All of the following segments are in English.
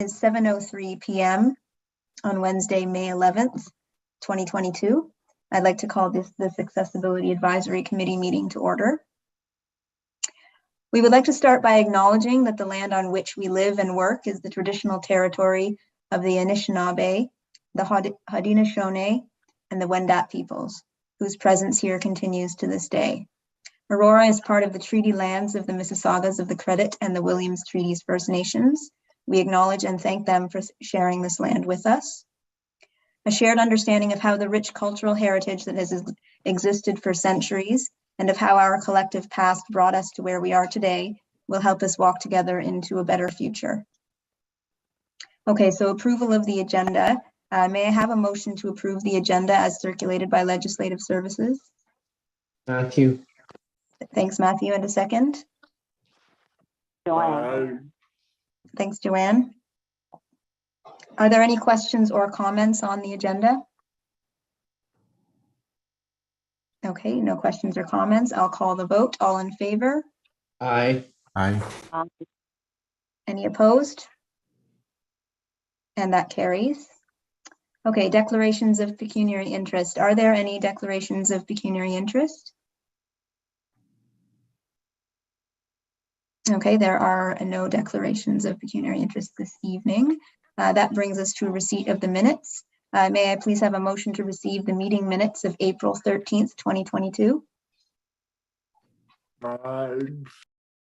is 7:03 p.m. on Wednesday, May 11th, 2022. I'd like to call this Accessibility Advisory Committee meeting to order. We would like to start by acknowledging that the land on which we live and work is the traditional territory of the Anishinaabe, the Haudenosaunee, and the Wendat peoples, whose presence here continues to this day. Aurora is part of the treaty lands of the Mississaugas of the Credit and the Williams Treaties First Nations. We acknowledge and thank them for sharing this land with us. A shared understanding of how the rich cultural heritage that has existed for centuries and of how our collective past brought us to where we are today will help us walk together into a better future. Okay, so approval of the agenda. May I have a motion to approve the agenda as circulated by Legislative Services? Matthew. Thanks, Matthew. And a second? Joanne. Thanks, Joanne. Are there any questions or comments on the agenda? Okay, no questions or comments. I'll call the vote. All in favor? Aye. Aye. Any opposed? And that carries. Okay, declarations of pecuniary interest. Are there any declarations of pecuniary interest? Okay, there are no declarations of pecuniary interest this evening. That brings us to a receipt of the minutes. May I please have a motion to receive the meeting minutes of April 13th, 2022?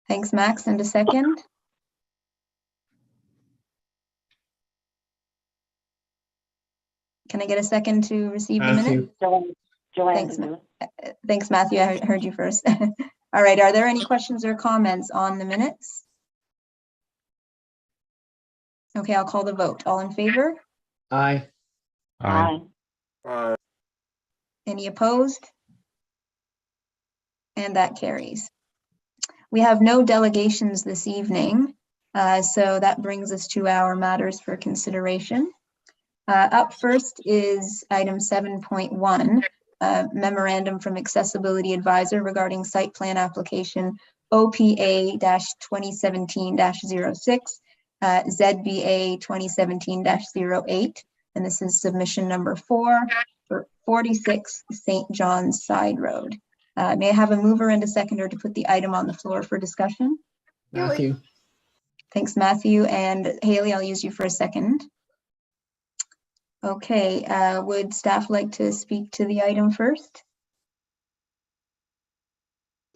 Thanks, Max. And a second? Can I get a second to receive the minutes? Joanne. Thanks, Matthew. I heard you first. All right, are there any questions or comments on the minutes? Okay, I'll call the vote. All in favor? Aye. Aye. Any opposed? And that carries. We have no delegations this evening, so that brings us to our matters for consideration. Up first is item 7.1, memorandum from Accessibility Advisor regarding site plan application OPA-2017-06, ZBA 2017-08, and this is submission number 4 for 46 St. John's Side Road. May I have a mover and a seconder to put the item on the floor for discussion? Matthew. Thanks, Matthew. And Haley, I'll use you for a second. Okay, would staff like to speak to the item first?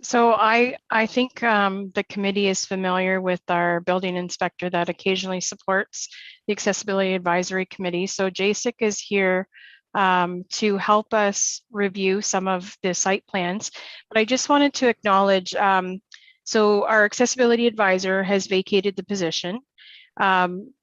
So I think the committee is familiar with our building inspector that occasionally supports the Accessibility Advisory Committee. So JASIC is here to help us review some of the site plans. But I just wanted to acknowledge, so our Accessibility Advisor has vacated the position.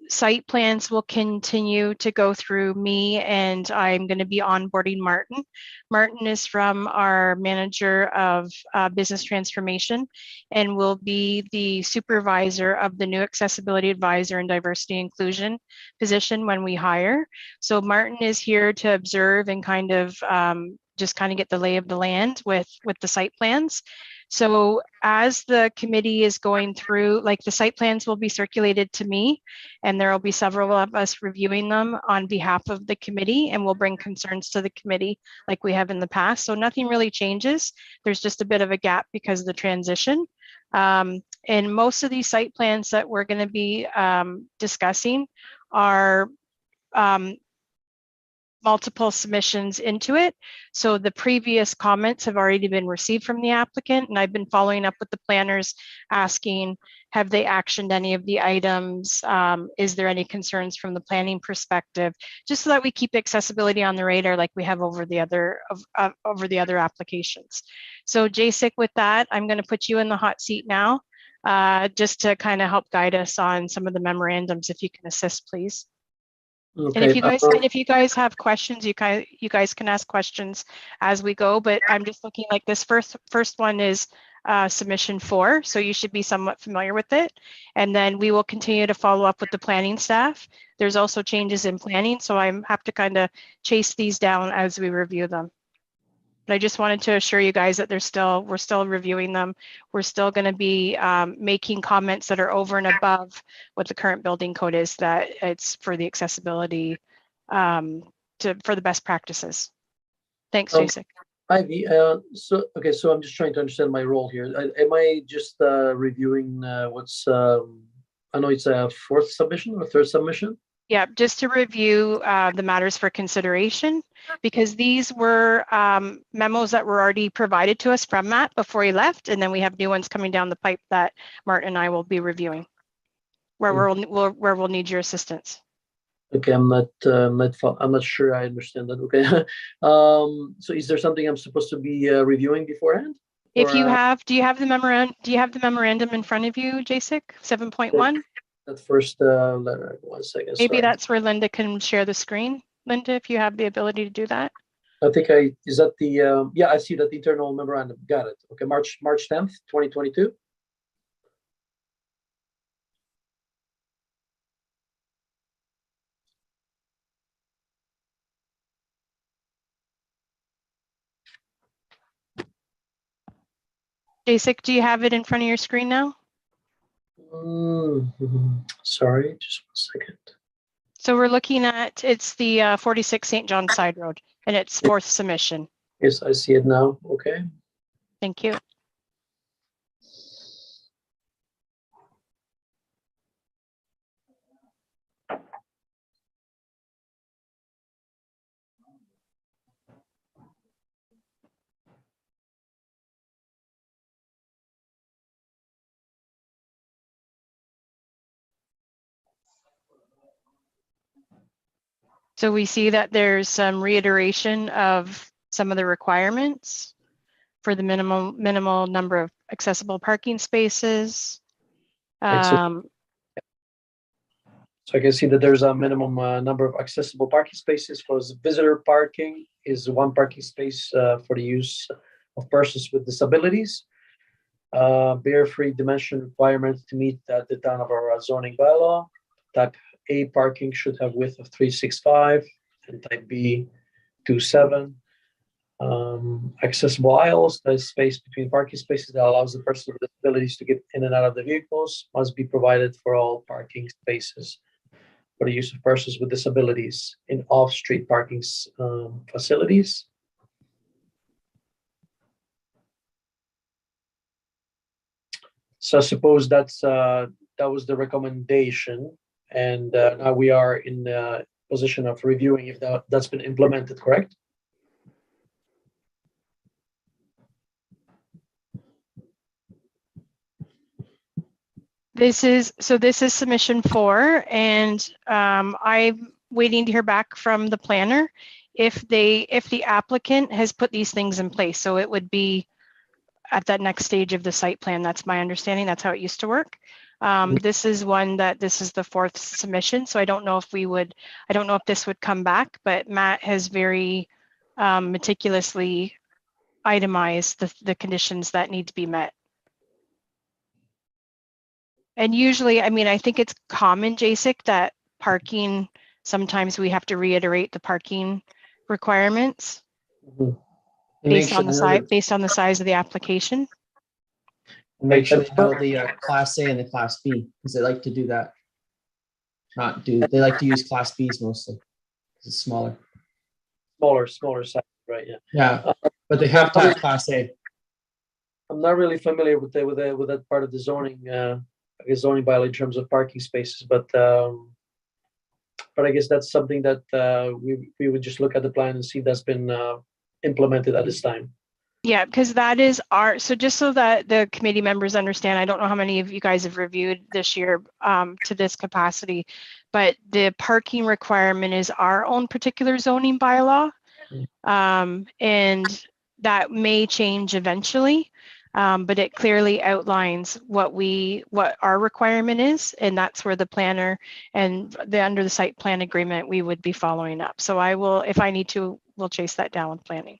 Site plans will continue to go through me, and I'm going to be onboarding Martin. Martin is from our manager of business transformation and will be the supervisor of the new accessibility advisor and diversity inclusion position when we hire. So Martin is here to observe and kind of just kind of get the lay of the land with the site plans. So as the committee is going through, like the site plans will be circulated to me, and there will be several of us reviewing them on behalf of the committee, and we'll bring concerns to the committee like we have in the past. So nothing really changes. There's just a bit of a gap because of the transition. And most of these site plans that we're going to be discussing are multiple submissions into it. So the previous comments have already been received from the applicant, and I've been following up with the planners asking, have they actioned any of the items? Is there any concerns from the planning perspective? Just so that we keep accessibility on the radar like we have over the other applications. So JASIC, with that, I'm going to put you in the hot seat now, just to kind of help guide us on some of the memorandums, if you can assist, please. Okay. And if you guys have questions, you guys can ask questions as we go. But I'm just looking like this first one is submission 4, so you should be somewhat familiar with it. And then we will continue to follow up with the planning staff. There's also changes in planning, so I have to kind of chase these down as we review them. But I just wanted to assure you guys that we're still reviewing them. We're still going to be making comments that are over and above what the current building code is, that it's for the accessibility for the best practices. Thanks, Jason. Ivy, so I'm just trying to understand my role here. Am I just reviewing what's, I know it's a fourth submission or third submission? Yeah, just to review the matters for consideration, because these were memos that were already provided to us from Matt before he left, and then we have new ones coming down the pipe that Martin and I will be reviewing, where we'll need your assistance. Okay, I'm not sure I understand that. Okay, so is there something I'm supposed to be reviewing beforehand? If you have, do you have the memorandum in front of you, JSIC 7.1? That first letter, 1 second. Maybe sorry. that's where Linda can share the screen. Linda, if you have the ability to do that. I think is that the, yeah, I see that the internal memorandum. Got it. Okay, March 10th, 2022. JSIC, do you have it in front of your screen now? Sorry, just 1 second. So we're looking at, it's the 46 St. John Side Road, and it's fourth submission. Yes, I see it now. Okay. Thank you. So we see that there's some reiteration of some of the requirements for the minimal number of accessible parking spaces. Right, so I can see that there's a minimum number of accessible parking spaces. For visitor parking is 1 parking space for the use of persons with disabilities. Bear-free dimension requirements to meet the town of Aurora zoning bylaw. Type A parking should have width of 365 and type B 27. Accessible aisles, the space between parking spaces that allows the person with disabilities to get in and out of the vehicles, must be provided for all parking spaces for the use of persons with disabilities in off-street parking facilities. So I suppose that was the recommendation, and now we are in the position of reviewing if that's been implemented, correct? This is submission 4, and I'm waiting to hear back from the planner if the applicant has put these things in place. So it would be at that next stage of the site plan. That's my understanding. That's how it used to work. This is the 4th submission. So I don't know if this would come back, but Matt has very meticulously itemized the conditions that need to be met. And usually, I mean, I think it's common, JSIC, that parking, sometimes we have to reiterate the parking requirements based on the size of the application. Make sure they know the Class A and the Class B, because they like to do that. They like to use Class Bs mostly, because it's smaller. Smaller size, right? Yeah. Yeah, but they have to have Class A. I'm not really familiar with that part of the zoning, zoning bylaw in terms of parking spaces, but I guess that's something that we would just look at the plan and see if that's been implemented at this time. Yeah, because that is so just so that the committee members understand, I don't know how many of you guys have reviewed this year to this capacity, but the parking requirement is our own particular zoning bylaw. And that may change eventually, but it clearly outlines what our requirement is, and that's where the planner and under the site plan agreement, we would be following up. So I will, if I need to, we'll chase that down with planning.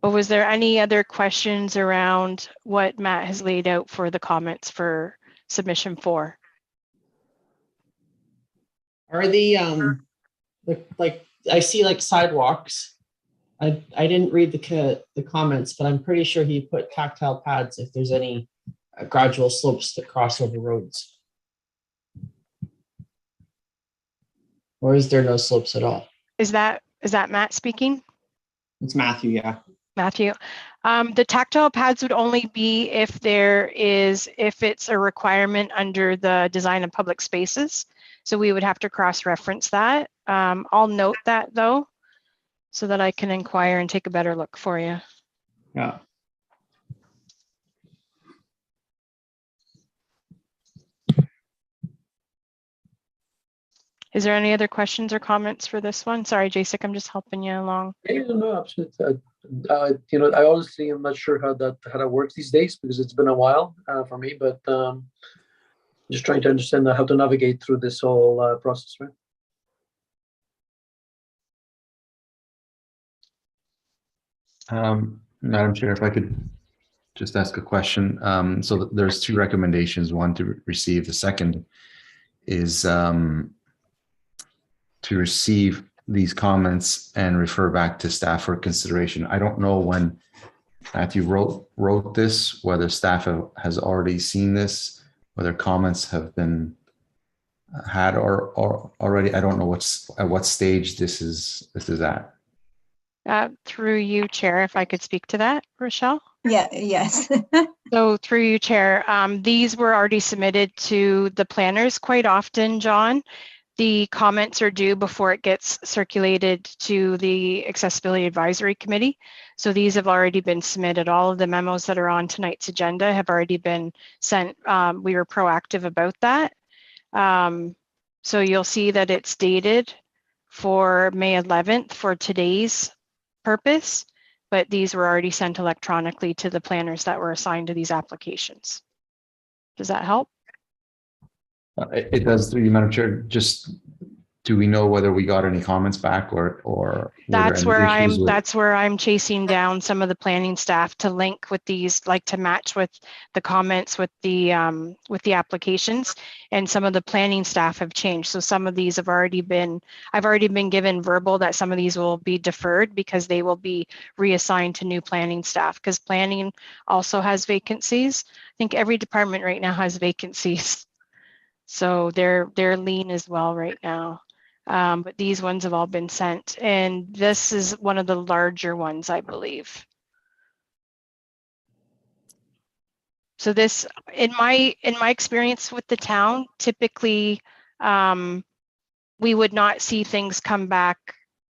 But was there any other questions around what Matt has laid out for the comments for submission 4? Are the like I see like sidewalks I didn't read the comments, but I'm pretty sure he put tactile pads if there's any gradual slopes that cross over roads. Or is there no slopes at all? Is that Matt speaking? It's Matthew, yeah. Matthew, the tactile pads would only be if it's a requirement under the design of public spaces. So we would have to cross-reference that. I'll note that though, so that I can inquire and take a better look for you. Yeah. Is there any other questions or comments for this one? Sorry, Jacek, I'm just helping you along. Yeah, no, absolutely. I honestly am not sure how that works these days because it's been a while for me, but just trying to understand how to navigate through this whole process, right? Madam Chair, if I could just ask a question. So there's two recommendations, one to receive, the second is to receive these comments and refer back to staff for consideration. I don't know when Matthew wrote this, whether staff has already seen this, whether comments have been had or already. I don't know at what stage this is at. Through you, Chair, if I could speak to that, Rochelle? Yeah, yes. So through you, Chair, these were already submitted to the planners quite often, John. The comments are due before it gets circulated to the Accessibility Advisory Committee. So these have already been submitted. All of the memos that are on tonight's agenda have already been sent. We were proactive about that. So you'll see that it's dated for May 11th for today's purpose, but these were already sent electronically to the planners that were assigned to these applications. Does that help? It does, through you, Madam Chair. Just, do we know whether we got any comments back or that's where I'm chasing down some of the planning staff to link with these, like to match with the comments with the applications, and some of the planning staff have changed. So some of these I've already been given verbal that some of these will be deferred because they will be reassigned to new planning staff, because planning also has vacancies. I think every department right now has vacancies. So they're lean as well right now. But these ones have all been sent, and this is one of the larger ones, I believe. So this, in my experience with the town, typically we would not see things come back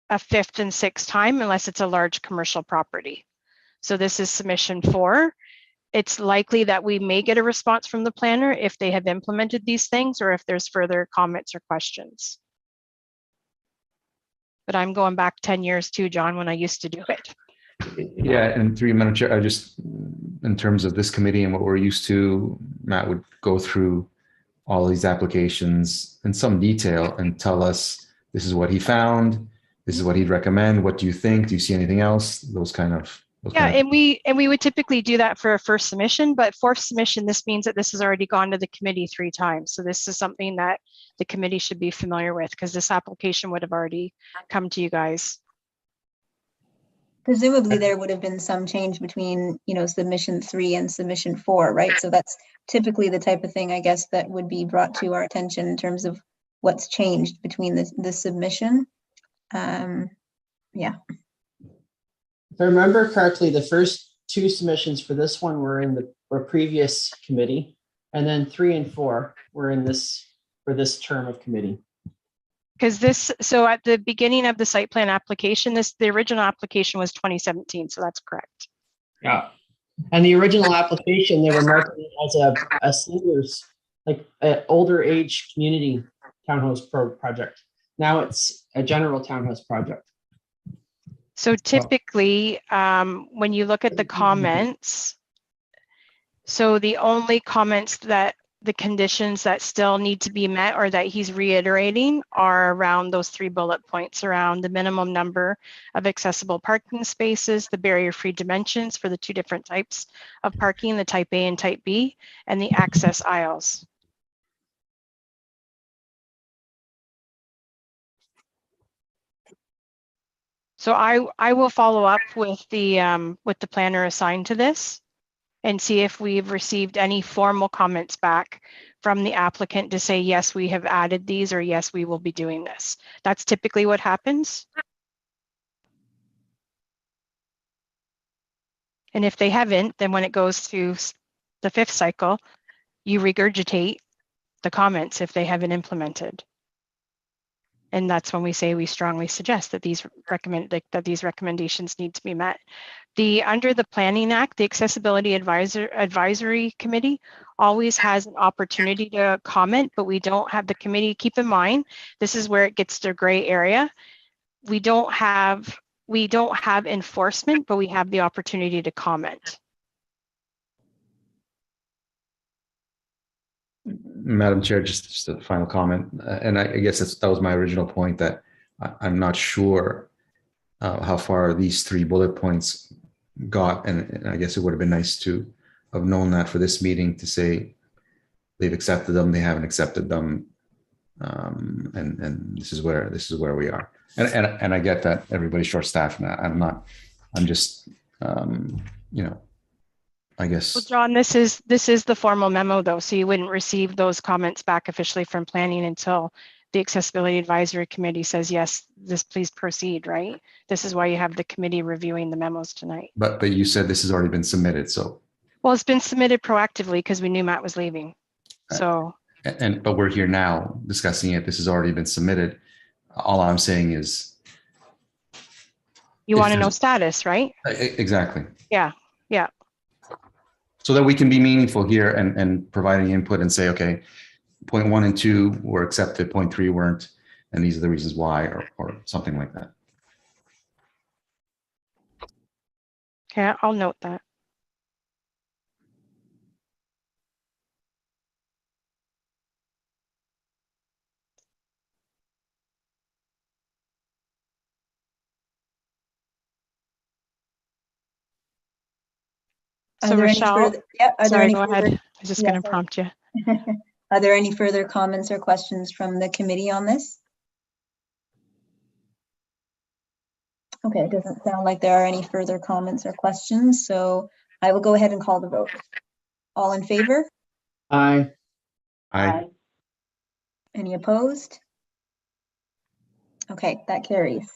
a fifth and sixth time unless it's a large commercial property. So this is submission 4. It's likely that we may get a response from the planner if they have implemented these things or if there's further comments or questions. But I'm going back 10 years too, John, when I used to do it. Yeah, and through you, Madam Chair, I just, in terms of this committee and what we're used to, Matt would go through all these applications in some detail and tell us, this is what he found, this is what he'd recommend, what do you think, do you see anything else, those kind of. Yeah, and we would typically do that for a first submission, but fourth submission, this means that this has already gone to the committee 3 times. So this is something that the committee should be familiar with, because this application would have already come to you guys. Presumably there would have been some change between, submission 3 and submission 4, right? So that's typically the type of thing, I guess, that would be brought to our attention in terms of what's changed between the submission. Yeah. If I remember correctly, the first 2 submissions for this one were in the previous committee, and then 3 and 4 were in for this term of committee. Because so at the beginning of the site plan application, the original application was 2017, so that's correct. Yeah, and the original application, they were marking it as a seniors, like an older age community townhouse project. Now it's a general townhouse project. So typically, when you look at the comments, so the only comments that the conditions that still need to be met or that he's reiterating are around those 3 bullet points around the minimum number of accessible parking spaces, the barrier-free dimensions for the 2 different types of parking, the type A and type B, and the access aisles. So I will follow up with the planner assigned to this and see if we've received any formal comments back from the applicant to say, yes, we have added these, or yes, we will be doing this. That's typically what happens. And if they haven't, then when it goes through the 5th cycle, you regurgitate the comments if they haven't implemented. And that's when we say we strongly suggest that these recommendations need to be met. Under the Planning Act, the Accessibility Advisory Committee always has an opportunity to comment, but we don't have the committee. Keep in mind, this is where it gets to gray area. We don't have enforcement, but we have the opportunity to comment. Madam Chair, just a final comment, and I guess that was my original point, that I'm not sure how far these 3 bullet points got, and I guess it would have been nice to have known that for this meeting, to say they've accepted them, they haven't accepted them, and this is where we are. And I get that everybody's short-staffed now. I'm just I guess. Well, John, this is the formal memo though, so you wouldn't receive those comments back officially from planning until the Accessibility Advisory Committee says, yes, please proceed, right? This is why you have the committee reviewing the memos tonight. But you said this has already been submitted, so. Well, it's been submitted proactively because we knew Matt was leaving. So. But we're here now discussing it. This has already been submitted. All I'm saying is. You want to know status, right? Exactly. Yeah. So that we can be meaningful here and providing input and say, okay, point 1 and 2 were accepted, point 3 weren't, and these are the reasons why, or something like that. Okay, I'll note that. So Rochelle, sorry, go ahead. I was just going to prompt you. Are there any further comments or questions from the committee on this? Okay, it doesn't sound like there are any further comments or questions, so I will go ahead and call the vote. All in favor? Aye. Aye. Any opposed? Okay, that carries.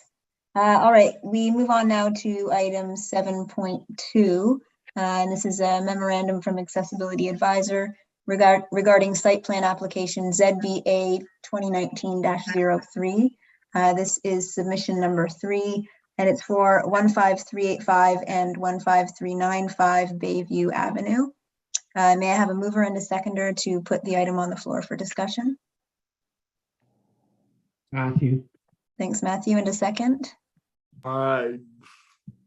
All right, we move on now to item 7.2. And this is a memorandum from Accessibility Advisor regarding site plan application ZBA 2019-03. This is submission number 3, and it's for 15385 and 15395 Bayview Avenue. May I have a mover and a seconder to put the item on the floor for discussion? Matthew. Thanks, Matthew. And a second? Aye.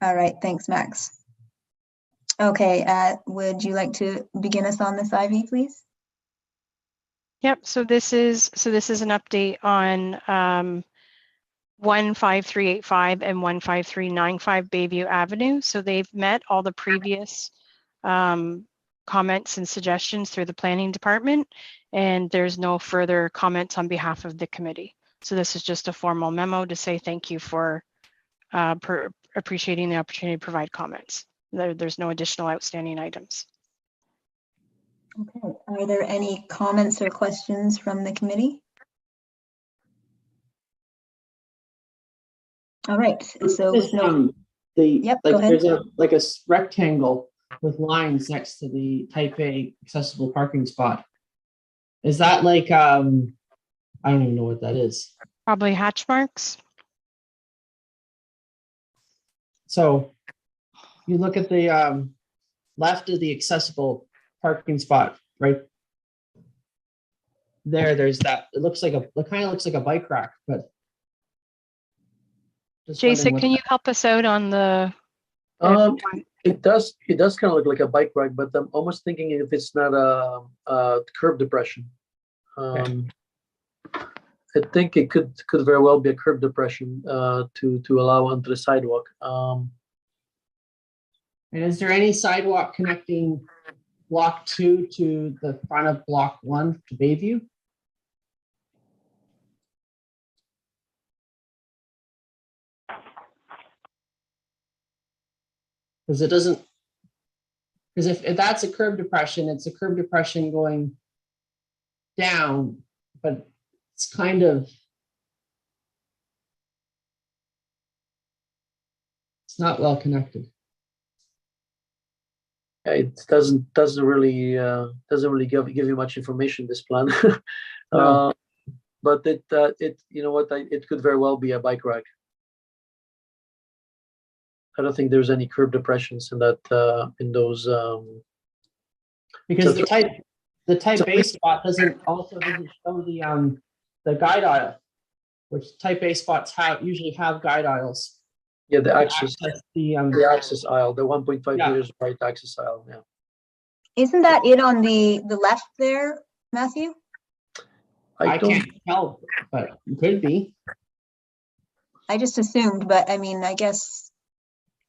All right, thanks, Max. Okay, would you like to begin us on this, Ivy, please? Yep, so this is an update on 15385 and 15395 Bayview Avenue. So they've met all the previous comments and suggestions through the planning department, and there's no further comments on behalf of the committee. So this is just a formal memo to say thank you for appreciating the opportunity to provide comments. There's no additional outstanding items. Okay, are there any comments or questions from the committee? All right, so with no, yep, go ahead. There's a rectangle with lines next to the type A accessible parking spot. Is that like I don't even know what that is. Probably hatch marks. So you look at the left of the accessible parking spot, right there. There's that. It kind of looks like a bike rack, but. Jason, can you help us out on the? It does kind of look like a bike rack, but I'm almost thinking if it's not a curb depression. Okay. I think it could very well be a curb depression to allow onto the sidewalk. And is there any sidewalk connecting block 2 to the front of block 1 to Bayview? Because it doesn't, because if that's a curb depression, it's a curb depression going down, but it's kind of, it's not well connected. It doesn't really give you much information, this plan. No. But it you know what, it could very well be a bike rack. I don't think there's any curb depressions in that in those. Because So the type A spot doesn't show the guide aisle, which type A spots usually have guide aisles. Yeah, the to access the access aisle, the 1.5 Yeah. meters wide access aisle. Yeah. Isn't that it on the left there, Matthew? I don't. can't tell, but it could be. I just assumed, but I mean, I guess,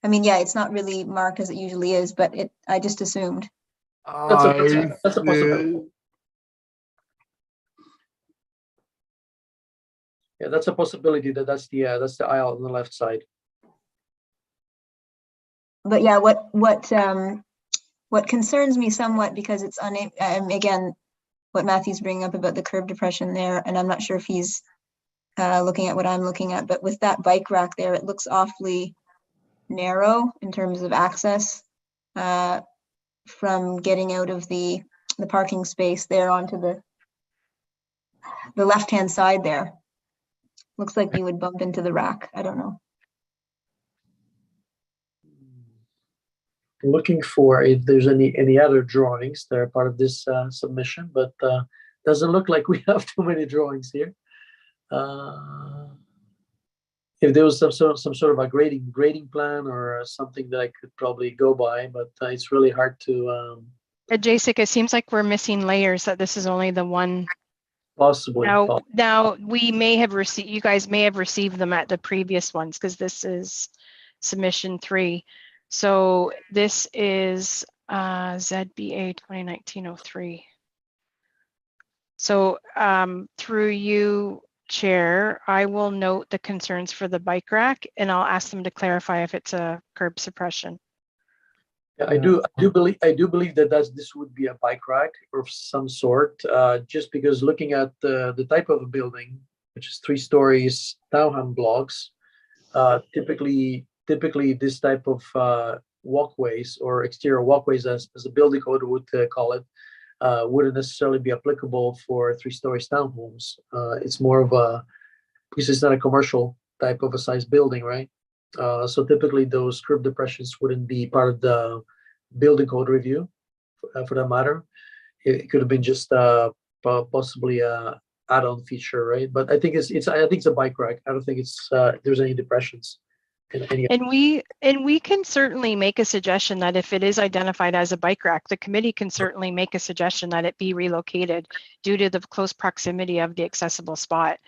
yeah, it's not really marked as it usually is, but I just assumed. That's a possibility. Yeah, that's a possibility that's the aisle on the left side. But yeah, what concerns me somewhat, because it's again, what Matthew's bringing up about the curb depression there, and I'm not sure if he's looking at what I'm looking at, but with that bike rack there, it looks awfully narrow in terms of access from getting out of the parking space there onto the left-hand side there. Looks like you would bump into the rack. I don't know. Looking for if there's any other drawings that are part of this submission, but doesn't look like we have too many drawings here. If there was some sort of a grading plan or something that I could probably go by, but it's really hard to Jacek, it seems like we're missing layers, that this is only the one. possibly. Now we may have received, you guys may have received them at the previous ones, because this is submission 3. So this is ZBA 2019-03. So through you, Chair, I will note the concerns for the bike rack, and I'll ask them to clarify if it's a curb suppression. Yeah, I do believe that this would be a bike rack of some sort, just because looking at the type of a building, which is 3 stories, townhome blocks, typically this type of walkways or exterior walkways, as the building code would call it, wouldn't necessarily be applicable for 3-story townhomes. It's more of because it's not a commercial type of a size building, right? So typically those curb depressions wouldn't be part of the building code review, for that matter. It could have been just possibly a add-on feature, right? But I think it's a bike rack. I don't think it's there's any depressions in any. And we can certainly make a suggestion that if it is identified as a bike rack, the committee can certainly make a suggestion that it be relocated due to the close proximity of the accessible spot.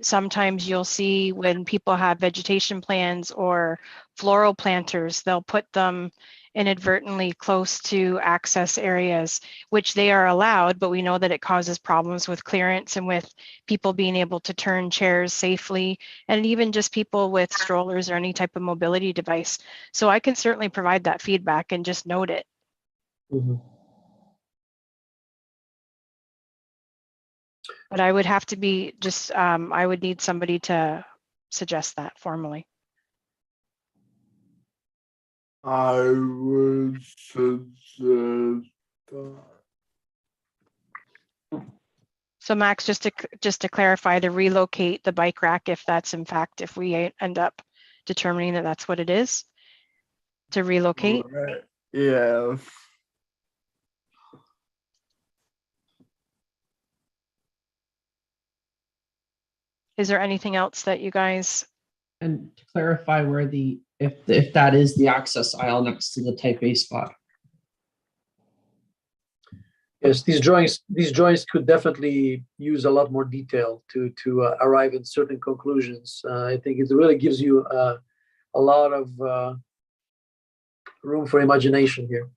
Sometimes you'll see when people have vegetation plans or floral planters, they'll put them inadvertently close to access areas, which they are allowed, but we know that it causes problems with clearance and with people being able to turn chairs safely, and even just people with strollers or any type of mobility device. So I can certainly provide that feedback and just note it. Mm-hmm. But I would have to be just, I would need somebody to suggest that formally. I would suggest that. So Max, just to clarify, to relocate the bike rack, if that's in fact, if we end up determining that that's what it is, to relocate. Right. Yes. Is there anything else that you guys? And to clarify where if that is the access aisle next to the type A spot. Yes, these drawings could definitely use a lot more detail to arrive at certain conclusions. I think it really gives you a lot of room for imagination here.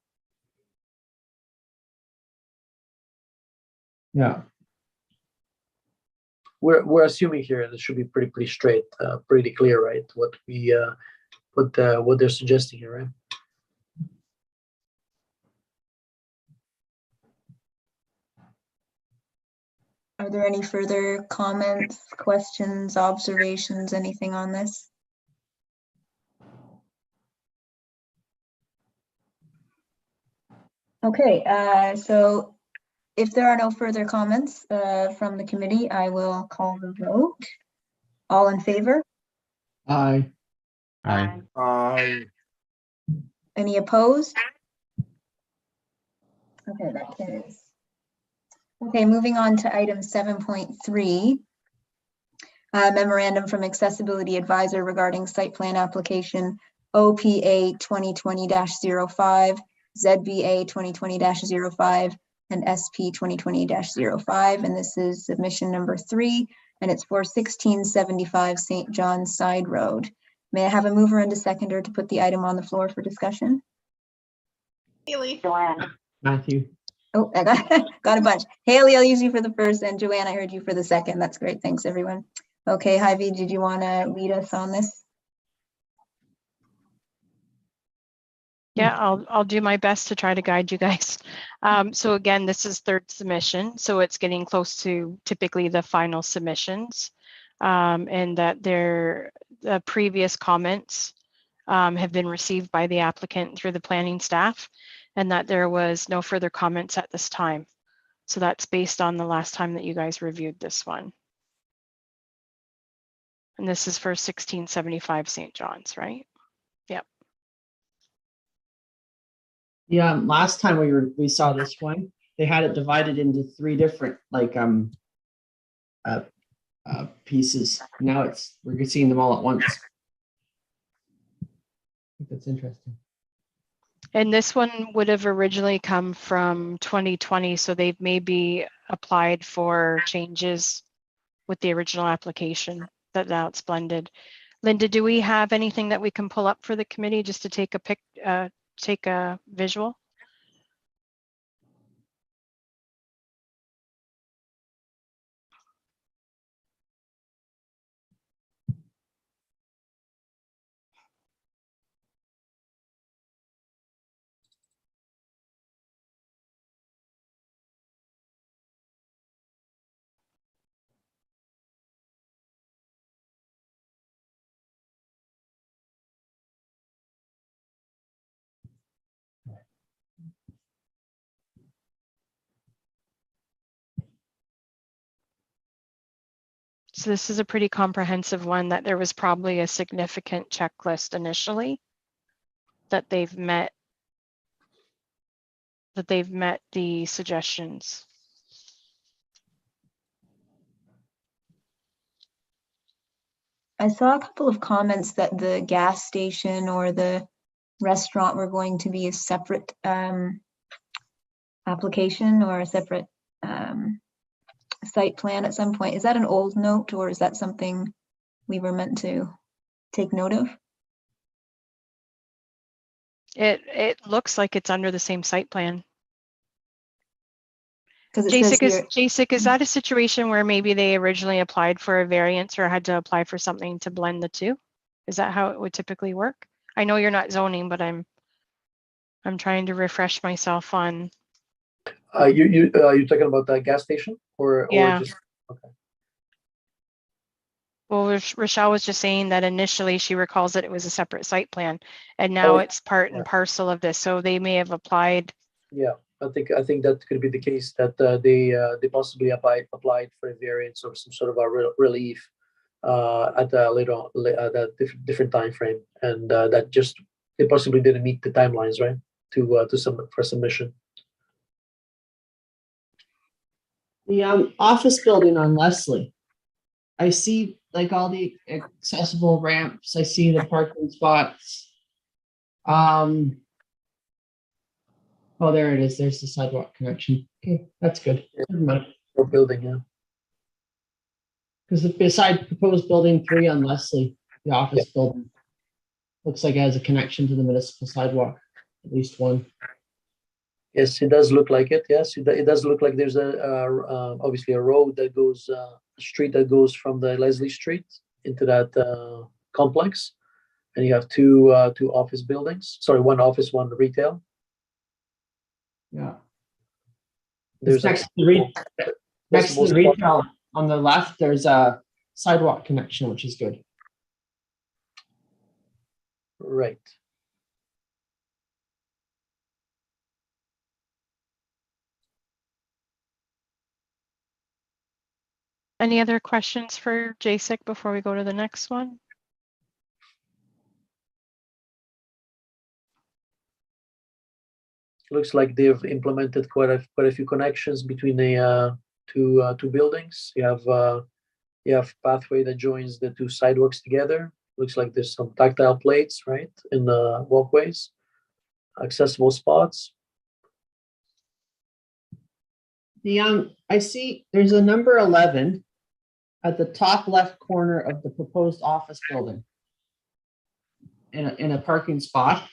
Yeah. We're assuming here that should be pretty straight, pretty clear, right? What they're suggesting here, right? Are there any further comments, questions, observations, anything on this? Okay, so if there are no further comments from the committee, I will call the vote. All in favor? Aye. Aye. I, Any opposed? Okay, that carries. Okay, moving on to item 7.3. Memorandum from Accessibility Advisor regarding site plan application OPA 2020-05, ZBA 2020-05, and SP 2020-05. And this is submission number 3, and it's for 1675 St. John's Side Road. May I have a mover and a seconder to put the item on the floor for discussion? Joanne, Matthew. Oh, I got a bunch. Haley, I'll use you for the first, and Joanne, I heard you for the second. That's great. Thanks, everyone. Okay, Hy-Vee, did you want to lead us on this? Yeah, I'll do my best to try to guide you guys. So again, this is third submission, so it's getting close to typically the final submissions, and that the previous comments have been received by the applicant through the planning staff, and that there was no further comments at this time. So that's based on the last time that you guys reviewed this one. And this is for 1675 St. John's, right? Yep. Yeah, last time we saw this one, they had it divided into 3 different pieces. Now we're seeing them all at once. I think that's interesting. And this one would have originally come from 2020, so they've maybe applied for changes with the original application that now it's blended. Linda, do we have anything that we can pull up for the committee just to take a visual? So this is a pretty comprehensive one that there was probably a significant checklist initially that they've met the suggestions. I saw a couple of comments that the gas station or the restaurant were going to be a separate application or a separate site plan at some point. Is that an old note, or is that something we were meant to take note of? It looks like it's under the same site plan. Because it says here, Jacek, is that a situation where maybe they originally applied for a variance or had to apply for something to blend the two? Is that how it would typically work? I know you're not zoning, but I'm trying to refresh myself on. You're talking about the gas station or Yeah. just okay. Well, Rochelle was just saying that initially she recalls that it was a separate site plan, and now it's part and parcel of this. So they may have applied. Yeah, I think that could be the case that they possibly applied for a variance or some sort of a relief at a later on, at a different time frame, and that just they possibly didn't meet the timelines, right? To submit for submission. The office building on Leslie. I see like all the accessible ramps. I see the parking spots. Oh, there it is. There's the sidewalk connection. Okay, that's good. Never mind. For building, yeah. Because beside proposed building 3 on Leslie, the office building looks like it has a connection to the municipal sidewalk, at least one. Yes, it does look like it. Yes, it does look like there's obviously a road that goes, a street that goes from the Leslie Street into that complex, and you have two office buildings. Sorry, one office, one retail. Yeah. There's It's next to the Next to the Accessible spot. retail on the left, there's a sidewalk connection, which is good. Right. Any other questions for JSIC before we go to the next one? Looks like they've implemented quite a few connections between the two buildings. You have pathway that joins the two sidewalks together. Looks like there's some tactile plates, right, in the walkways, accessible spots. I see there's a number 11 at the top left corner of the proposed office building in a parking spot.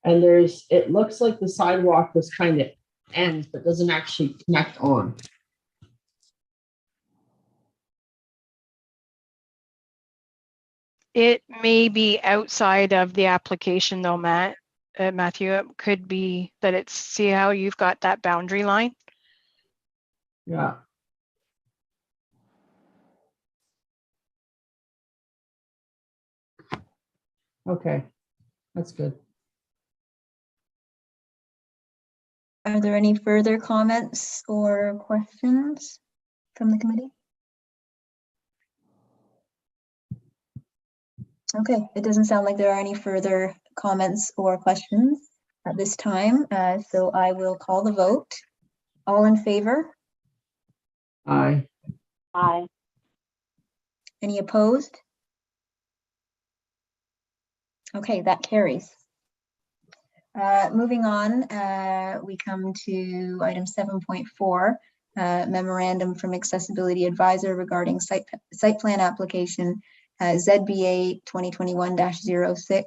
And it looks like the sidewalk was kind of ends, but doesn't actually connect on. It may be outside of the application though, Matthew, it could be that see how you've got that boundary line? Yeah. Okay, that's good. Are there any further comments or questions from the committee? Okay, it doesn't sound like there are any further comments or questions at this time, so I will call the vote. All in favor? Aye. Aye. Any opposed? Okay, that carries. Moving on, we come to item 7.4, memorandum from Accessibility Advisor regarding site plan application ZBA 2021-06,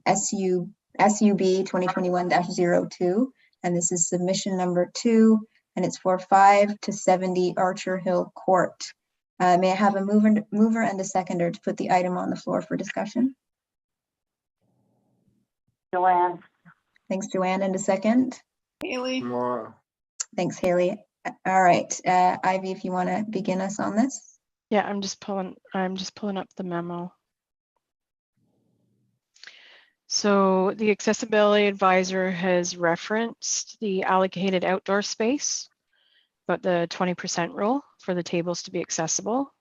SUB 2021-02, and this is submission number 2, and it's for 5 to 70 Archer Hill Court. May I have a mover and a seconder to put the item on the floor for discussion? Joanne. Thanks, Joanne, and a second. Haley. Thanks, Haley. All right, Ivy, if you want to begin us on this. Yeah, I'm just pulling up the memo. So the accessibility advisor has referenced the allocated outdoor space, but the 20% rule for the tables to be accessible.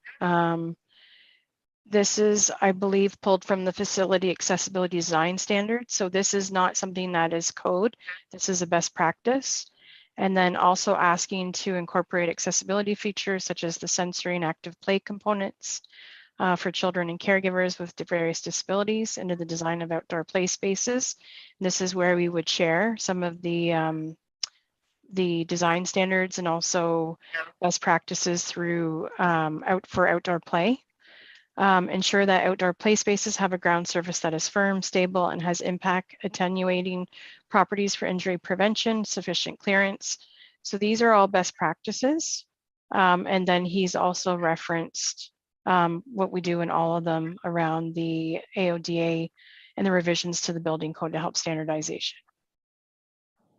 This is, I believe, pulled from the facility accessibility design standard. So this is not something that is code. This is a best practice. And then also asking to incorporate accessibility features such as the sensory and active play components for children and caregivers with various disabilities into the design of outdoor play spaces. And this is where we would share some of the design standards and also best practices through for outdoor play. Ensure that outdoor play spaces have a ground surface that is firm, stable, and has impact attenuating properties for injury prevention, sufficient clearance. So these are all best practices. And then he's also referenced what we do in all of them around the AODA and the revisions to the building code to help standardization.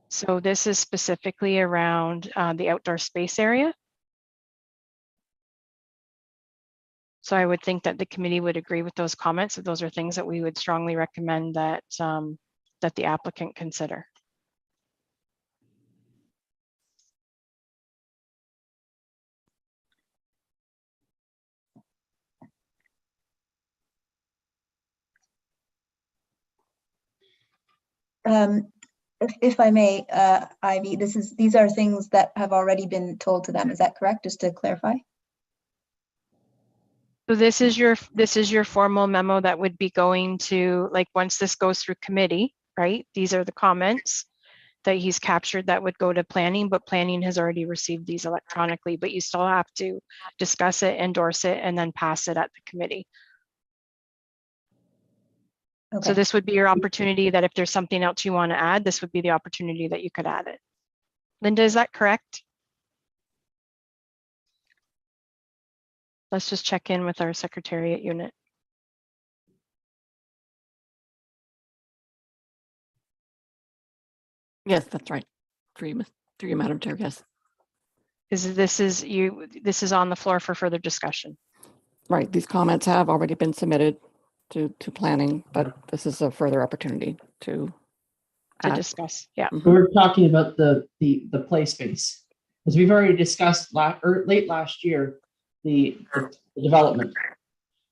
So this is specifically around the outdoor space area. So I would think that the committee would agree with those comments, that those are things that we would strongly recommend that, that the applicant consider. If I may, Ivy, these are things that have already been told to them. Is that correct? Just to clarify. So this is your formal memo that would be going to, like, once this goes through committee, right? These are the comments that he's captured that would go to planning, but planning has already received these electronically, but you still have to discuss it, endorse it, and then pass it at the committee. Okay. So this would be your opportunity that if there's something else you want to add, this would be the opportunity that you could add it. Linda, is that correct? Let's just check in with our secretariat unit. Yes, that's right. Through you, Madam Chair, yes. This is on the floor for further discussion. Right, these comments have already been submitted to planning, but this is a further opportunity to To add. discuss, yeah. Mhm. We're talking about the play space, because we've already discussed late last year, the development.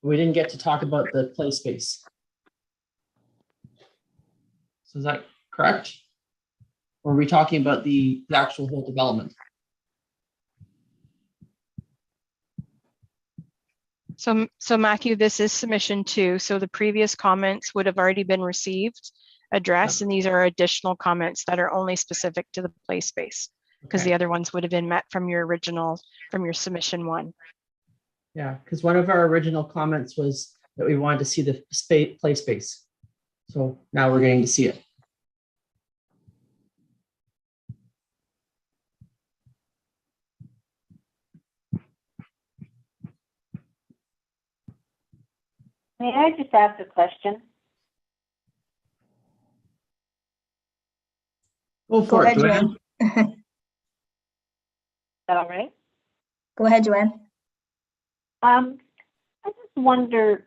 We didn't get to talk about the play space. So is that correct? Or are we talking about the actual whole development? So Matthew, this is submission 2. So the previous comments would have already been received, addressed, and these are additional comments that are only specific to the play space, because Okay. the other ones would have been met from your submission 1. Yeah, because one of our original comments was that we wanted to see the play space. So now we're getting to see it. May I just ask a question? Go Go for it, ahead, Joanne. Joanne. Is that all right? Go ahead, Joanne. I just wonder,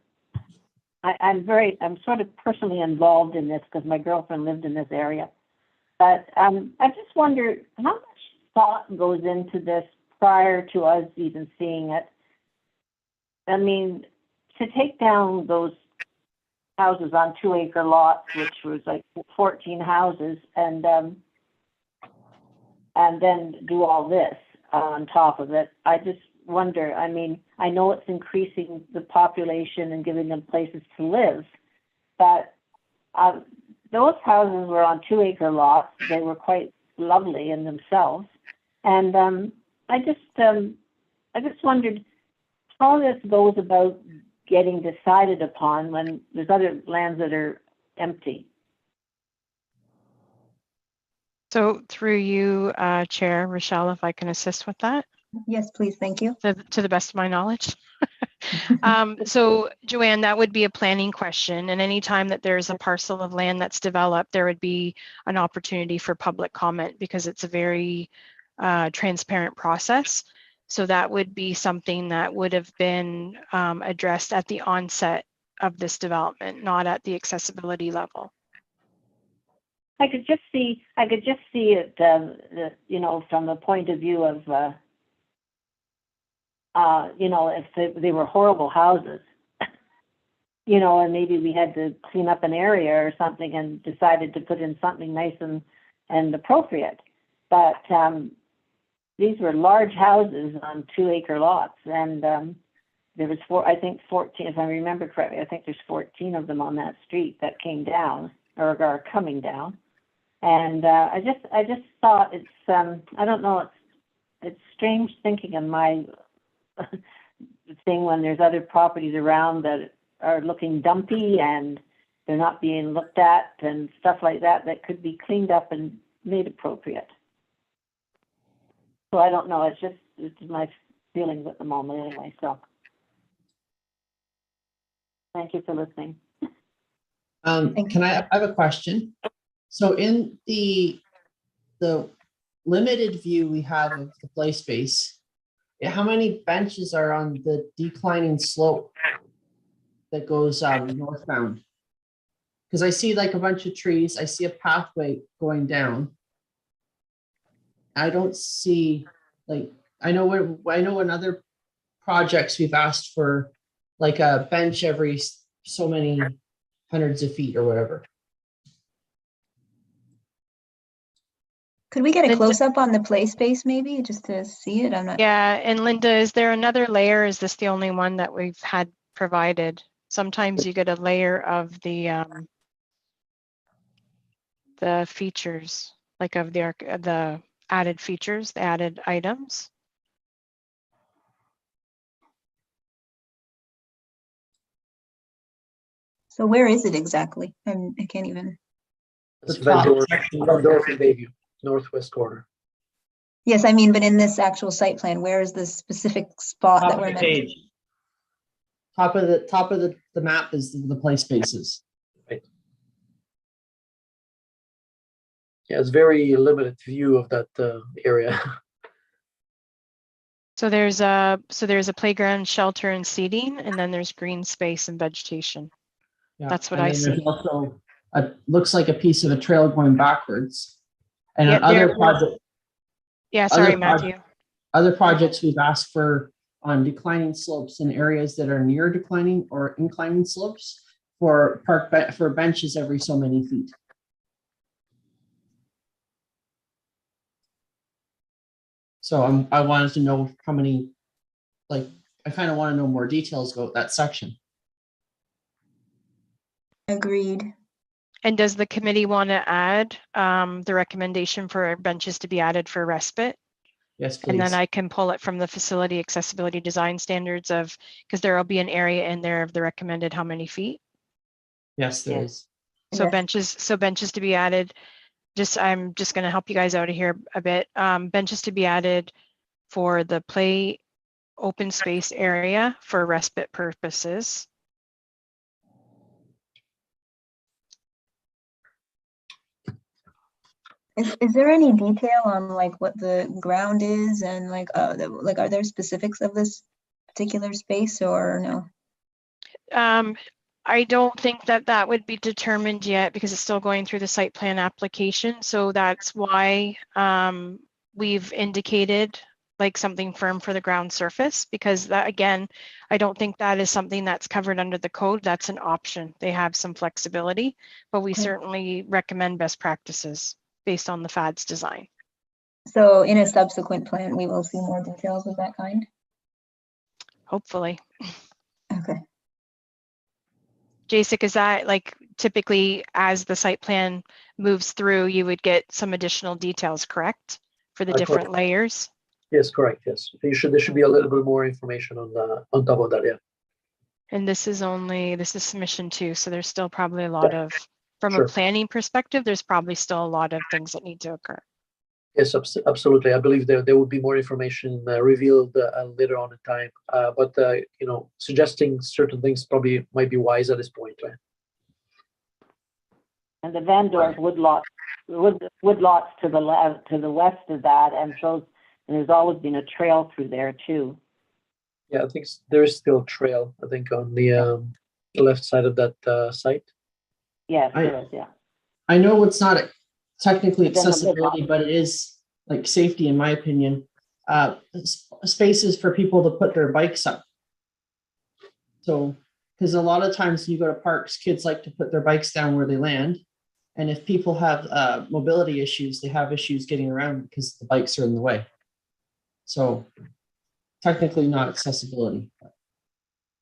I'm sort of personally involved in this because my girlfriend lived in this area. But I just wonder how much thought goes into this prior to us even seeing it. I mean, to take down those houses on 2-acre lots, which was like 14 houses, and then do all this on top of it. I just wonder, I mean, I know it's increasing the population and giving them places to live, but those houses were on 2-acre lots. They were quite lovely in themselves. And I just wondered how this goes about getting decided upon when there's other lands that are empty. So through you, Chair Rochelle, if I can assist with that, Yes, please. Thank you. to the best of my knowledge. So Joanne, that would be a planning question. And anytime that there's a parcel of land that's developed, there would be an opportunity for public comment because it's a very transparent process. So that would be something that would have been addressed at the onset of this development, not at the accessibility level. I could just see it, you know, from the point of view of, you know, if they were horrible houses, you know, and maybe we had to clean up an area or something and decided to put in something nice and appropriate. But these were large houses on 2-acre lots, and there was 14, if I remember correctly, I think there's 14 of them on that street that came down or are coming down. And I just thought it's, I don't know, it's strange thinking in my thing when there's other properties around that are looking dumpy and they're not being looked at and stuff like that that could be cleaned up and made appropriate. So I don't know, it's my feelings at the moment anyway, so. Thank you for listening. Can I have a question? So in the limited view we have of the play space, how many benches are on the declining slope that goes northbound? Because I see like a bunch of trees, I see a pathway going down. I don't see, like, I know in other projects we've asked for like a bench every so many hundreds of feet or whatever. Could we get a Linda- close up on the play space maybe just to see it? I'm not. Yeah, and Linda, is there another layer? Is this the only one that we've had provided? Sometimes you get a layer of the features, like of the added features, the added items. So where is it exactly? I can't even. It's The top Vendor section. and Bayview, northwest corner. Yes, I mean, but in this actual site plan, where is the specific spot Top that of we're the meant? page. Top of the map is the play spaces. Yeah, it's very limited view of that area. So there's a playground, shelter, and seating, and then there's green space and vegetation. Yeah, That's what and I then there's see. also looks like a piece of a trail going backwards. And Yeah, on other there- projects, Yeah, sorry, Matthew. other projects we've asked for on declining slopes in areas that are near declining or inclining slopes for for benches every so many feet. So I wanted to know how many, like, I kind of want to know more details about that section. Agreed. And does the committee want to add the recommendation for benches to be added for respite? Yes, please. And then I can pull it from the facility accessibility design standards of, because there will be an area in there of the recommended how many feet. Yes, there Yeah. is. So Yes. benches to be added. I'm just going to help you guys out of here a bit. Benches to be added for the play open space area for respite purposes. Is there any detail on like what the ground is and like are there specifics of this particular space or no? I don't think that would be determined yet because it's still going through the site plan application. So that's why we've indicated like something firm for the ground surface, because that, again, I don't think that is something that's covered under the code. That's an option. They have some flexibility, but we Okay. certainly recommend best practices based on the FAD's design. So in a subsequent plan, we will see more details of that kind? Hopefully. Okay. Jacek, is that like typically as the site plan moves through, you would get some additional details, correct? For the different Correct. layers? Yes, correct. Yes, there should be a little bit more information on top of that. Yeah. And this is submission 2, so there's still probably a lot of, from Sure. a planning perspective, there's probably still a lot of things that need to occur. Yes, absolutely. I believe there would be more information revealed later on in time. But suggesting certain things probably might be wise at this point, right? And the vendors woodlots to the left, to the west of that, and there's always been a trail through there too. Yeah, I think there is still a trail, I think, on the left side of that site. Yes, there is, yeah. I know it's not technically But then the accessibility, woodlot. but it is like safety, in my opinion. Spaces for people to put their bikes up. So, because a lot of times you go to parks, kids like to put their bikes down where they land. And if people have mobility issues, they have issues getting around because the bikes are in the way. So technically not accessibility, but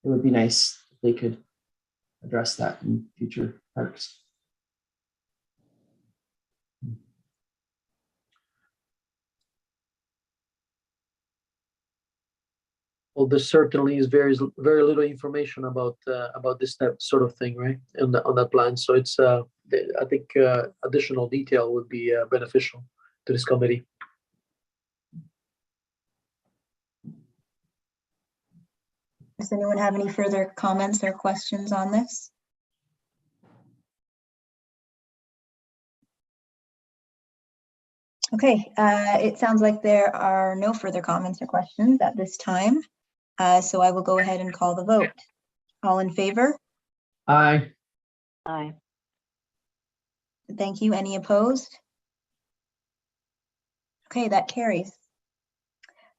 it would be nice if they could address that in future parks. Well, there certainly is very little information about this sort of thing, right? On that plan. So it's I think additional detail would be beneficial to this committee. Does anyone have any further comments or questions on this? Okay, it sounds like there are no further comments or questions at this time. So I will go ahead and call the vote. All in favor? Aye. Aye. Thank you. Any opposed? Okay, that carries.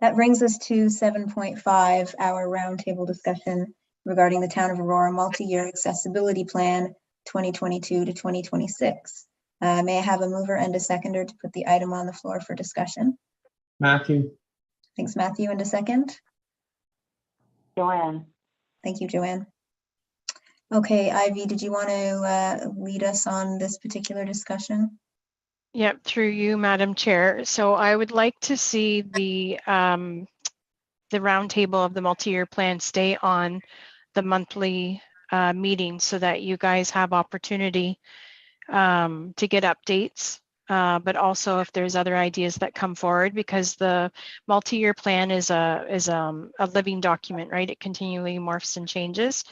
That brings us to 7.5, our roundtable discussion regarding the Town of Aurora Multi-Year Accessibility Plan 2022 to 2026. May I have a mover and a seconder to put the item on the floor for discussion? Matthew. Thanks, Matthew, and a second. Joanne. Thank you, Joanne. Okay, Ivy, did you want to lead us on this particular discussion? Yep, through you, Madam Chair. So I would like to see the roundtable of the multi-year plan stay on the monthly meeting so that you guys have opportunity to get updates, but also if there's other ideas that come forward, because the multi-year plan is a living document, right? It continually morphs and changes.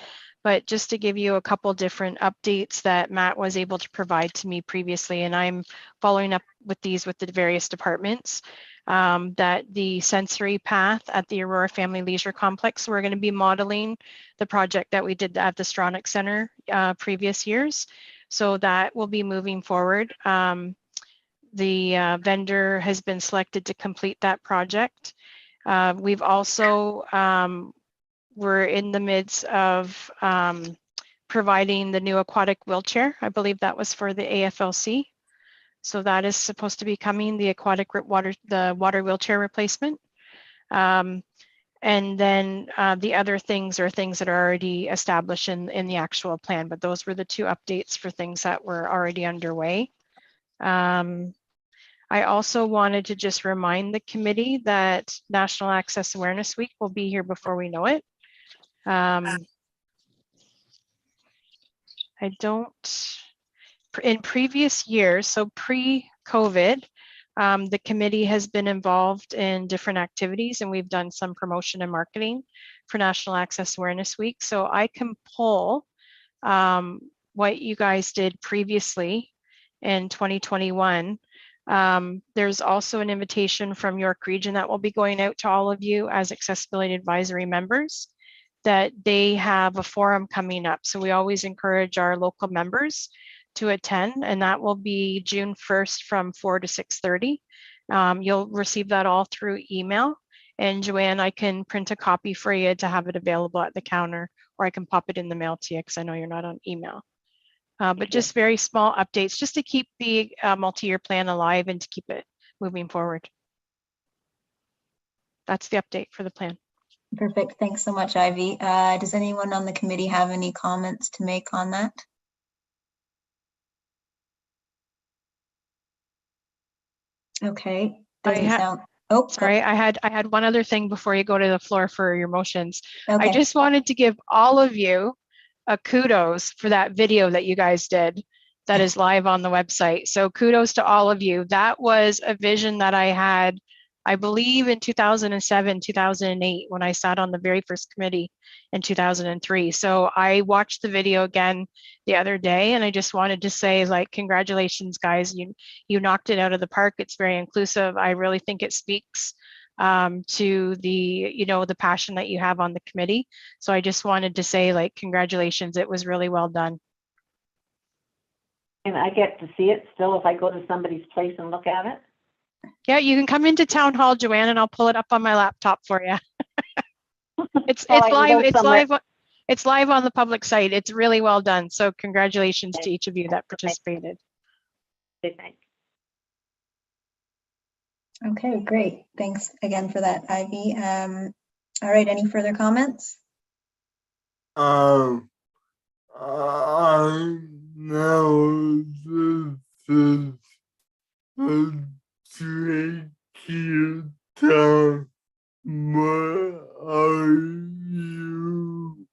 But just to give you a couple different updates that Matt was able to provide to me previously, and I'm following up with these with the various departments. that the sensory path at the Aurora Family Leisure Complex, we're going to be modeling the project that we did at the Stronach Center previous years. So that will be moving forward. The vendor has been selected to complete that project. We've also, we're in the midst of providing the new aquatic wheelchair. I believe that was for the AFLC. So that is supposed to be coming, the aquatic water wheelchair replacement. And then the other things are things that are already established in the actual plan, but those were the two updates for things that were already underway. I also wanted to just remind the committee that National Access Awareness Week will be here before we know it. In previous years, so pre-COVID, the committee has been involved in different activities, and we've done some promotion and marketing for National Access Awareness Week. So I can pull what you guys did previously in 2021. There's also an invitation from York Region that will be going out to all of you as Accessibility Advisory members, that they have a forum coming up. So we always encourage our local members to attend, and that will be June 1st from 4 to 6:30. You'll receive that all through email. And Joanne, I can print a copy for you to have it available at the counter, or I can pop it in the mail to you because I know you're not on email. But just very small updates just to keep the multi-year plan alive and to keep it moving forward. That's the update for the plan. Perfect. Thanks so much, Ivy. Does anyone on the committee have any comments to make on that? Okay. Doesn't sound. Oh, sorry. I had one other thing before you go to the floor for your motions. Okay. I just wanted to give all of you a kudos for that video that you guys did that is live on the website. So kudos to all of you. That was a vision that I had, I believe in 2007, 2008, when I sat on the very first committee in 2003. So I watched the video again the other day, and I just wanted to say, like, congratulations, guys. You knocked it out of the park. It's very inclusive. I really think it speaks to the, the passion that you have on the committee. So I just wanted to say, like, congratulations. It was really well done. And I get to see it still if I go to somebody's place and look at it? Yeah, you can come into town hall, Joanne, and I'll pull it up on my laptop for you. It's live on the public site. It's really well done. So congratulations to each of you that participated. Thanks. Okay, great. Thanks again for that, Ivy. All right, any further comments? I know this is a tricky time, but are you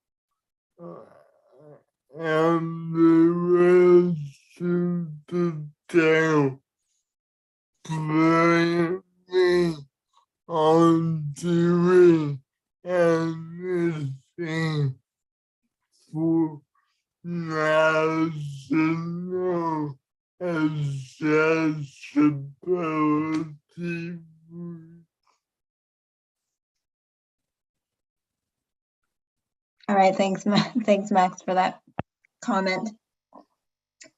and the rest of the town planning on doing anything for national accessibility? All right, thanks, thanks, Max, for that comment.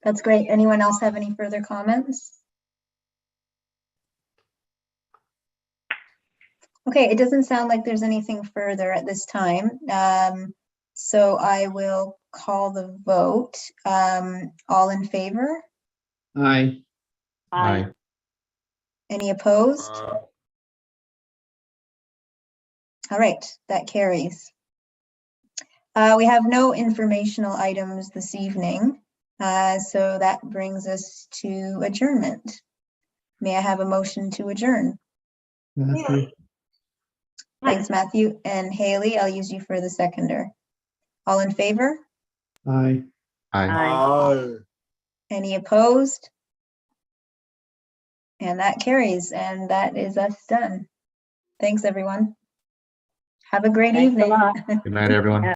That's great. Anyone else have any further comments? Okay, it doesn't sound like there's anything further at this time. So I will call the vote. All in favor? Aye. Aye. Any opposed? All right, that carries. We have no informational items this evening, so that brings us to adjournment. May I have a motion to adjourn? Matthew. Thanks, Matthew. And Haley, I'll use you for the seconder. All in favor? Aye. Aye. Any opposed? And that carries, and that is us done. Thanks, everyone. Have a great Thanks a evening. lot. Good night, everyone.